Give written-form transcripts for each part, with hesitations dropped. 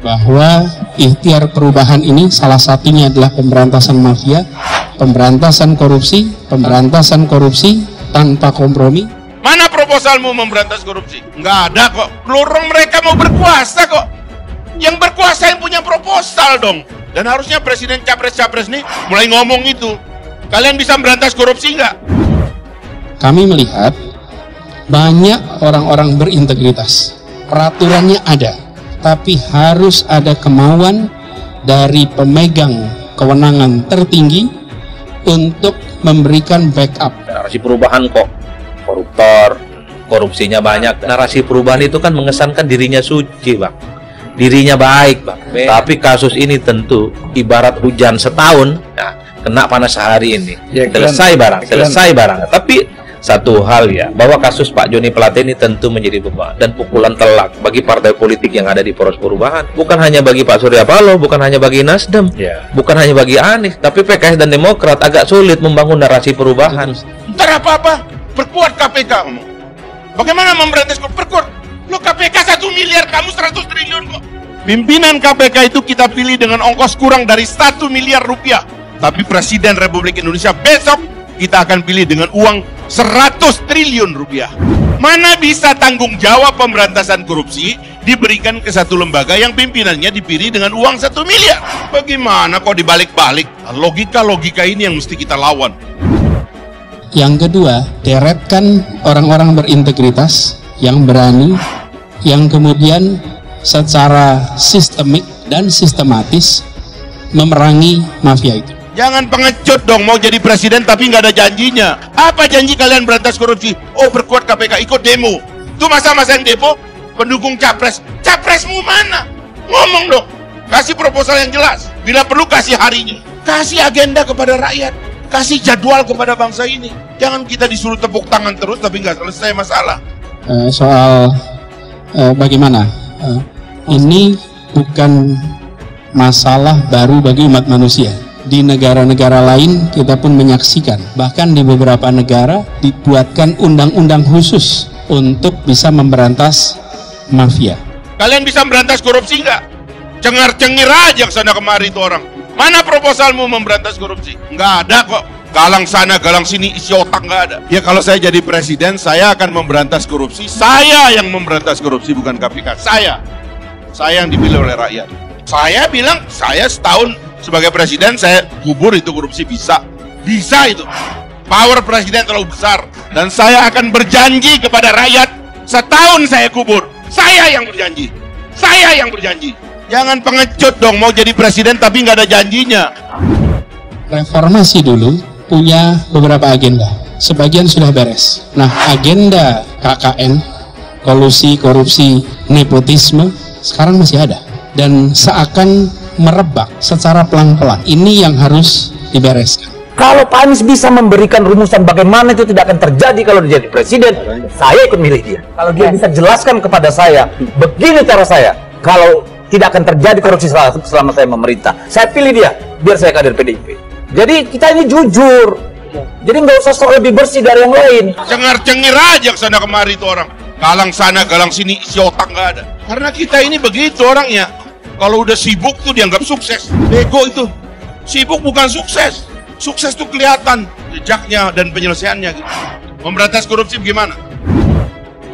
bahwa ikhtiar perubahan ini salah satunya adalah pemberantasan mafia, pemberantasan korupsi tanpa kompromi. Mana proposalmu memberantas korupsi? Nggak ada kok. Lorong mereka mau berkuasa kok. Yang berkuasa yang punya proposal dong. Dan harusnya presiden capres-capres nih mulai ngomong itu. Kalian bisa memberantas korupsi nggak? Kami melihat banyak orang-orang berintegritas. Peraturannya ada, tapi harus ada kemauan dari pemegang kewenangan tertinggi untuk memberikan backup. Narasi perubahan kok koruptor, korupsinya banyak. Narasi perubahan itu kan mengesankan dirinya suci, Bang. Dirinya baik, Bang. Tapi kasus ini tentu ibarat hujan setahun, nah, kena panas sehari ini. Ya, selesai barang. Tapi satu hal ya, bahwa kasus Pak Joni Plate ini tentu menjadi beban dan pukulan telak bagi partai politik yang ada di poros perubahan. Bukan hanya bagi Pak Surya Paloh, bukan hanya bagi Nasdem, bukan hanya bagi Anies, tapi PKS dan Demokrat agak sulit membangun narasi perubahan. Ntar apa-apa, perkuat KPK. Bagaimana memberantas perkuat? Lo KPK 1 miliar, kamu 100 triliun kok. Pimpinan KPK itu kita pilih dengan ongkos kurang dari 1 miliar rupiah. Tapi Presiden Republik Indonesia besok kita akan pilih dengan uang 100 triliun rupiah. Mana bisa tanggung jawab pemberantasan korupsi diberikan ke satu lembaga yang pimpinannya dipilih dengan uang 1 miliar? Bagaimana kok dibalik-balik? Logika-logika ini yang mesti kita lawan. Yang kedua, deretkan orang-orang berintegritas yang berani, yang kemudian secara sistemik dan sistematis memerangi mafia itu. Jangan pengecut dong, mau jadi presiden tapi nggak ada janjinya. Apa janji kalian berantas korupsi? Oh, perkuat KPK, ikut demo. Itu masa-masa yang demo pendukung capres. Capresmu mana? Ngomong dong. Kasih proposal yang jelas. Bila perlu kasih harinya. Kasih agenda kepada rakyat. Kasih jadwal kepada bangsa ini. Jangan kita disuruh tepuk tangan terus tapi nggak selesai masalah. Soal bagaimana? Ini bukan masalah baru bagi umat manusia. Di negara-negara lain kita pun menyaksikan, bahkan di beberapa negara dibuatkan undang-undang khusus untuk bisa memberantas mafia. Kalian bisa memberantas korupsi nggak? Cengar-cengir aja kesana kemari itu orang. Mana proposalmu memberantas korupsi? Nggak ada kok. Galang sana, galang sini, isi otak nggak ada. Ya kalau saya jadi presiden, saya akan memberantas korupsi. Saya yang memberantas korupsi, bukan KPK. Saya yang dipilih oleh rakyat. Saya bilang, saya setahun sebagai presiden, saya kubur itu korupsi bisa itu. Power presiden terlalu besar. Dan saya akan berjanji kepada rakyat, setahun saya kubur. Saya yang berjanji. Jangan pengecut dong, mau jadi presiden tapi nggak ada janjinya. Reformasi dulu punya beberapa agenda. Sebagian sudah beres. Nah, agenda KKN, kolusi, korupsi, nepotisme, sekarang masih ada. Dan seakan merebak secara pelan-pelan. Ini yang harus dibereskan. Kalau Pak Anies bisa memberikan rumusan bagaimana itu tidak akan terjadi kalau dia jadi presiden, saya ikut milih dia. Kalau dia bisa jelaskan kepada saya, begini cara saya, kalau tidak akan terjadi korupsi selama saya memerintah, saya pilih dia, biar saya kader PDIP. Jadi kita ini jujur. Jadi nggak usah sok lebih bersih dari yang lain. Cengar-cengir aja kesana kemari itu orang. Galang sana, galang sini, isi otak nggak ada. Karena kita ini begitu orangnya. Kalau udah sibuk tuh dianggap sukses. Bego itu. Sibuk bukan sukses. Sukses tuh kelihatan jejaknya dan penyelesaiannya gitu. Memberantas korupsi bagaimana?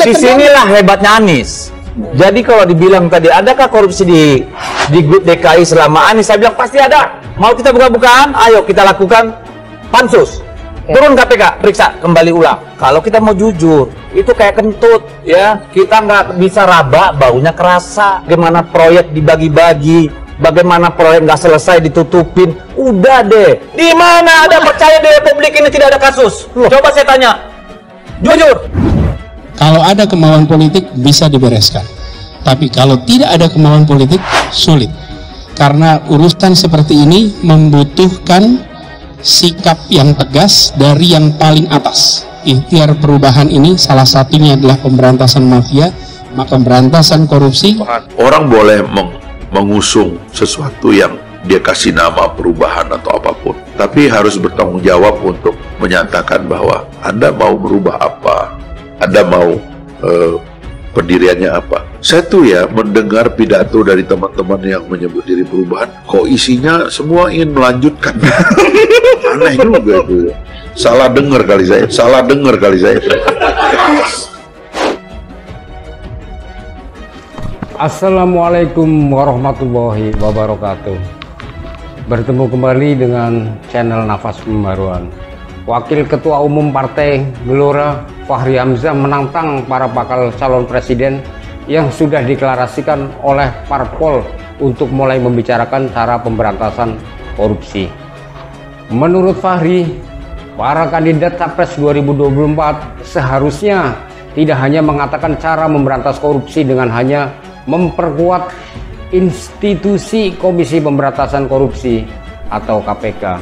Disinilah hebatnya Anies. Jadi kalau dibilang tadi, adakah korupsi di DKI selama Anies? Saya bilang pasti ada. Mau kita buka-bukaan? Ayo kita lakukan pansus. Turun KPK, periksa, kembali ulang. Kalau kita mau jujur, itu kayak kentut, ya. Kita nggak bisa raba, baunya kerasa. Bagaimana proyek dibagi-bagi, bagaimana proyek nggak selesai ditutupin. Udah deh. Di mana ada percaya di Republik ini tidak ada kasus? Coba saya tanya, jujur. Kalau ada kemauan politik bisa dibereskan. Tapi kalau tidak ada kemauan politik, sulit. Karena urusan seperti ini membutuhkan sikap yang tegas dari yang paling atas. Ikhtiar perubahan ini salah satunya adalah pemberantasan mafia, pemberantasan korupsi. Orang boleh mengusung sesuatu yang dia kasih nama perubahan atau apapun, tapi harus bertanggung jawab untuk menyatakan bahwa Anda mau merubah apa, Anda mau pendiriannya apa. Saya tuh ya mendengar pidato dari teman-teman yang menyebut diri perubahan, kok isinya semua ingin melanjutkan. Aneh juga itu. Salah dengar kali saya. Assalamualaikum warahmatullahi wabarakatuh. Bertemu kembali dengan channel Nafas Pembaruan. Wakil Ketua Umum Partai Gelora Fachri Hamzah menantang para bakal calon presiden yang sudah deklarasikan oleh parpol untuk mulai membicarakan cara pemberantasan korupsi. Menurut Fachri, para kandidat Capres 2024 seharusnya tidak hanya mengatakan cara memberantas korupsi dengan hanya memperkuat institusi Komisi Pemberantasan Korupsi atau KPK.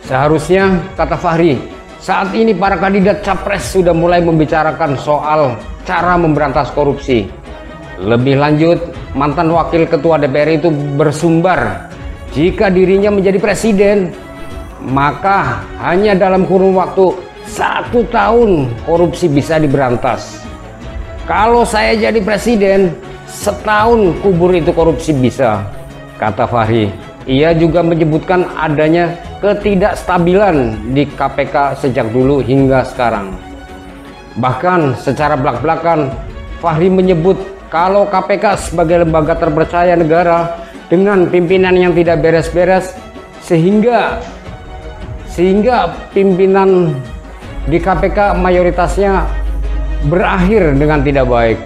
Seharusnya, kata Fachri, saat ini para kandidat Capres sudah mulai membicarakan soal cara memberantas korupsi. Lebih lanjut, mantan Wakil Ketua DPR itu bersumbar, jika dirinya menjadi presiden, maka hanya dalam kurun waktu 1 tahun korupsi bisa diberantas. Kalau saya jadi presiden, setahun kubur itu korupsi bisa, kata Fachri. Ia juga menyebutkan adanya ketidakstabilan di KPK sejak dulu hingga sekarang. Bahkan secara belak-belakan, Fachri menyebut kalau KPK sebagai lembaga terpercaya negara dengan pimpinan yang tidak beres-beres, sehingga pimpinan di KPK mayoritasnya berakhir dengan tidak baik.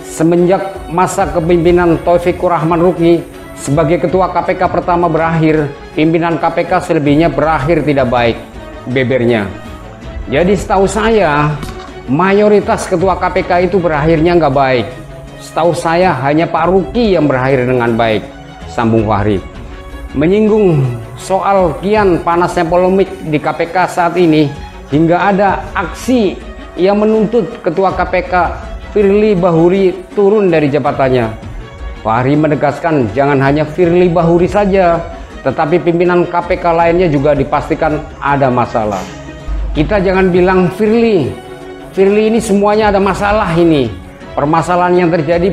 Semenjak masa kepemimpinan Taufikur Rahman Ruki sebagai ketua KPK pertama berakhir, pimpinan KPK selebihnya berakhir tidak baik, bebernya. Jadi setahu saya, mayoritas ketua KPK itu berakhirnya nggak baik. Setahu saya hanya Pak Ruki yang berakhir dengan baik, sambung Fachri. Menyinggung soal kian panasnya polemik di KPK saat ini, hingga ada aksi yang menuntut ketua KPK Firly Bahuri turun dari jabatannya. Fachri menegaskan jangan hanya Firly Bahuri saja, tetapi pimpinan KPK lainnya juga dipastikan ada masalah. Kita jangan bilang Firly ini semuanya ada masalah ini. Permasalahan yang terjadi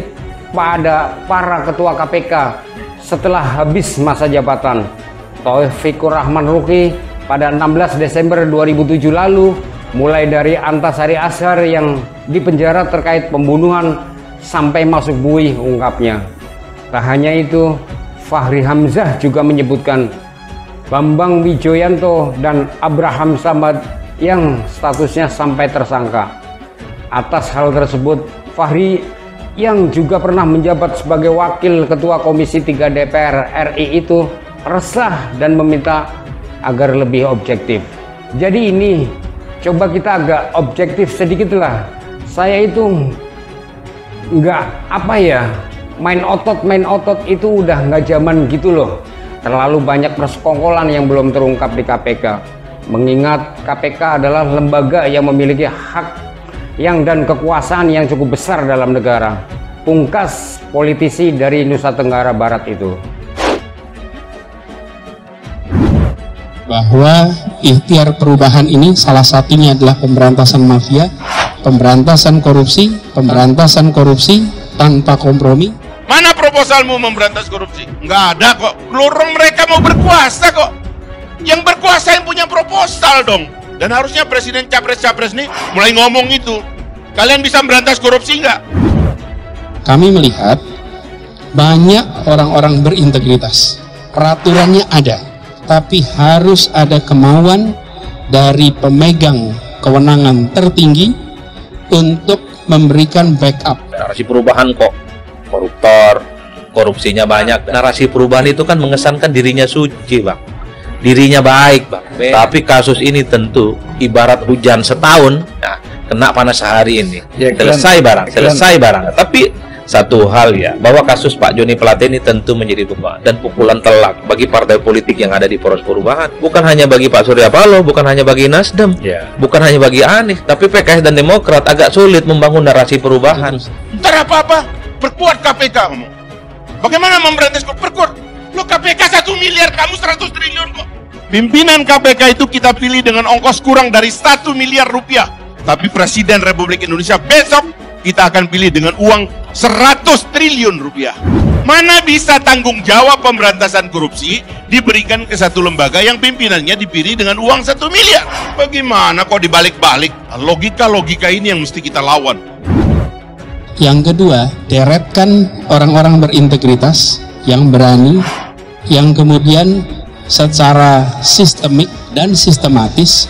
pada para ketua KPK setelah habis masa jabatan. Taufikur Rahman Ruki pada 16 Desember 2007 lalu, mulai dari Antasari Ashar yang dipenjara terkait pembunuhan sampai masuk buih, ungkapnya. Tak hanya itu, Fachri Hamzah juga menyebutkan Bambang Wijoyanto dan Abraham Samad yang statusnya sampai tersangka. Atas hal tersebut, Fachri yang juga pernah menjabat sebagai Wakil Ketua Komisi 3 DPR RI itu resah dan meminta agar lebih objektif. Jadi ini, coba kita agak objektif sedikit lah. Saya itu nggak main otot itu udah nggak zaman gitu loh. Terlalu banyak persekongkolan yang belum terungkap di KPK. Mengingat KPK adalah lembaga yang memiliki hak dan kekuasaan yang cukup besar dalam negara. Pungkas politisi dari Nusa Tenggara Barat itu. Bahwa ikhtiar perubahan ini salah satunya adalah pemberantasan mafia, pemberantasan korupsi tanpa kompromi. Mana proposalmu memberantas korupsi? Nggak ada kok. Lorong mereka mau berkuasa kok. Yang berkuasa yang punya proposal dong. Dan harusnya presiden capres-capres nih mulai ngomong itu. Kalian bisa memberantas korupsi nggak? Kami melihat banyak orang-orang berintegritas. Peraturannya ada, tapi harus ada kemauan dari pemegang kewenangan tertinggi untuk memberikan backup. Narasi perubahan kok koruptor, korupsinya banyak. Narasi perubahan itu kan mengesankan dirinya suci, Bang. Dirinya baik, Bang. Tapi kasus ini tentu ibarat hujan setahun, nah, kena panas sehari ini. Ya, selesai barang. Tapi satu hal ya, bahwa kasus Pak Joni Plate ini tentu menjadi beban dan pukulan telak bagi partai politik yang ada di poros perubahan. Bukan hanya bagi Pak Surya Paloh, bukan hanya bagi Nasdem, bukan hanya bagi Anies, tapi PKS dan Demokrat agak sulit membangun narasi perubahan. Ntar apa-apa, perkuat KPK kamu. Bagaimana memberantas perkuat? Lo KPK 1 miliar, kamu 100 triliun kok. Pimpinan KPK itu kita pilih dengan ongkos kurang dari 1 miliar rupiah. Tapi Presiden Republik Indonesia besok kita akan pilih dengan uang 100 triliun rupiah. Mana bisa tanggung jawab pemberantasan korupsi diberikan ke satu lembaga yang pimpinannya dipilih dengan uang 1 miliar? Bagaimana kok dibalik-balik? Logika-logika ini yang mesti kita lawan. Yang kedua, deretkan orang-orang berintegritas yang berani, yang kemudian secara sistemik dan sistematis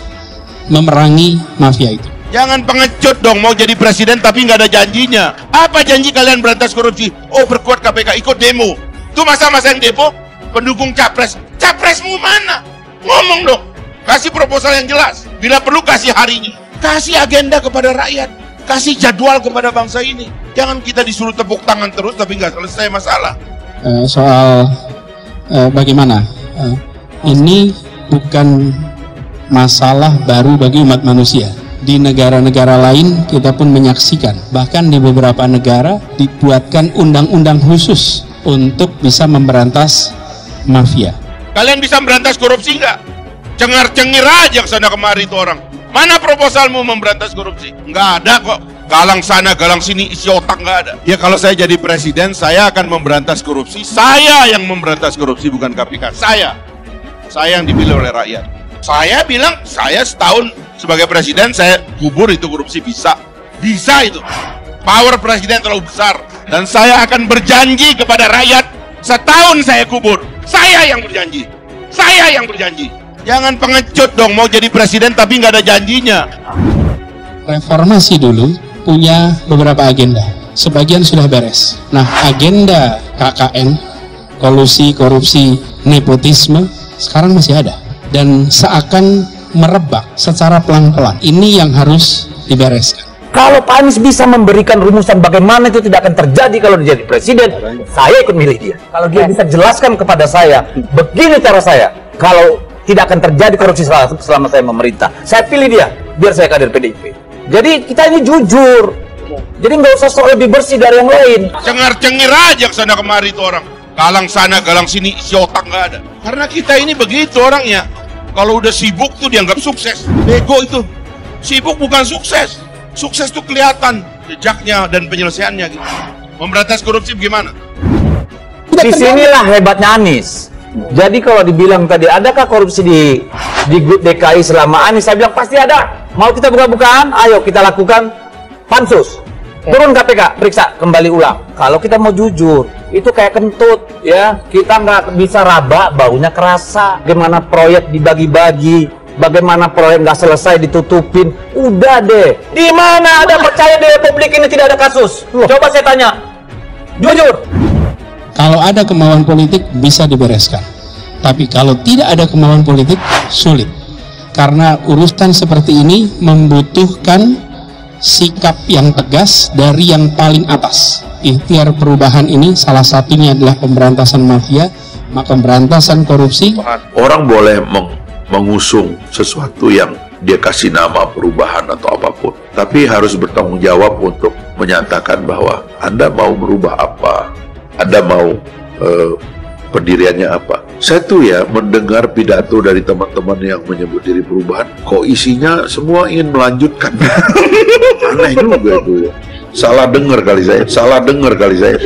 memerangi mafia itu. Jangan pengecut dong, mau jadi presiden tapi nggak ada janjinya. Apa janji kalian berantas korupsi? Oh, perkuat KPK, ikut demo. Itu masa-masa yang demo pendukung capres. Capresmu mana? Ngomong dong. Kasih proposal yang jelas. Bila perlu kasih harinya. Kasih agenda kepada rakyat. Kasih jadwal kepada bangsa ini. Jangan kita disuruh tepuk tangan terus tapi nggak selesai masalah. Soal bagaimana? Ini bukan masalah baru bagi umat manusia. Di negara-negara lain kita pun menyaksikan, bahkan di beberapa negara dibuatkan undang-undang khusus untuk bisa memberantas mafia. Kalian bisa memberantas korupsi nggak? Cengar-cengir aja kesana kemari itu orang. Mana proposalmu memberantas korupsi? Nggak ada kok. Galang sana, galang sini, isi otak nggak ada. Ya kalau saya jadi presiden, saya akan memberantas korupsi. Saya yang memberantas korupsi, bukan KPK. Saya yang dipilih oleh rakyat. Saya bilang, saya setahun sebagai presiden, saya kubur itu korupsi bisa itu. Power presiden terlalu besar. Dan saya akan berjanji kepada rakyat, setahun saya kubur. Saya yang berjanji. Jangan pengecut dong, mau jadi presiden tapi nggak ada janjinya. Reformasi dulu punya beberapa agenda. Sebagian sudah beres. Nah, agenda KKN, kolusi, korupsi, nepotisme, sekarang masih ada. Dan seakan merebak secara pelan-pelan. Ini yang harus dibereskan. Kalau Pak Anies bisa memberikan rumusan bagaimana itu tidak akan terjadi kalau dia jadi presiden, saya ikut milih dia. Kalau dia bisa jelaskan kepada saya, begini cara saya, kalau tidak akan terjadi korupsi selama saya memerintah, saya pilih dia, biar saya kader PDIP. Jadi kita ini jujur. Jadi nggak usah sok lebih bersih dari yang lain. Cengar-cengir aja kesana kemari itu orang. Galang sana, galang sini, isi otak nggak ada. Karena kita ini begitu orangnya. Kalau udah sibuk tuh dianggap sukses. Bego itu. Sibuk bukan sukses. Sukses tuh kelihatan jejaknya dan penyelesaiannya gitu. Memberantas korupsi bagaimana? Disinilah hebatnya Anies. Jadi kalau dibilang tadi, adakah korupsi di grup DKI selama Anies? Saya bilang pasti ada. Mau kita buka-bukaan? Ayo kita lakukan pansus. Turun KPK, periksa, kembali ulang. Kalau kita mau jujur, itu kayak kentut, ya. Kita nggak bisa raba, baunya kerasa. Bagaimana proyek dibagi-bagi, bagaimana proyek nggak selesai ditutupin. Udah deh. Di mana ada percaya di Republik ini tidak ada kasus? Coba saya tanya, jujur. Kalau ada kemauan politik bisa dibereskan. Tapi kalau tidak ada kemauan politik, sulit. Karena urusan seperti ini membutuhkan sikap yang tegas dari yang paling atas. Ikhtiar perubahan ini salah satunya adalah pemberantasan mafia, pemberantasan korupsi. Orang boleh mengusung sesuatu yang dia kasih nama perubahan atau apapun, tapi harus bertanggung jawab untuk menyatakan bahwa Anda mau merubah apa, Anda mau pendiriannya apa. Saya tuh ya mendengar pidato dari teman-teman yang menyebut diri perubahan, kok isinya semua ingin melanjutkan. Aneh juga itu ya. Salah dengar kali saya.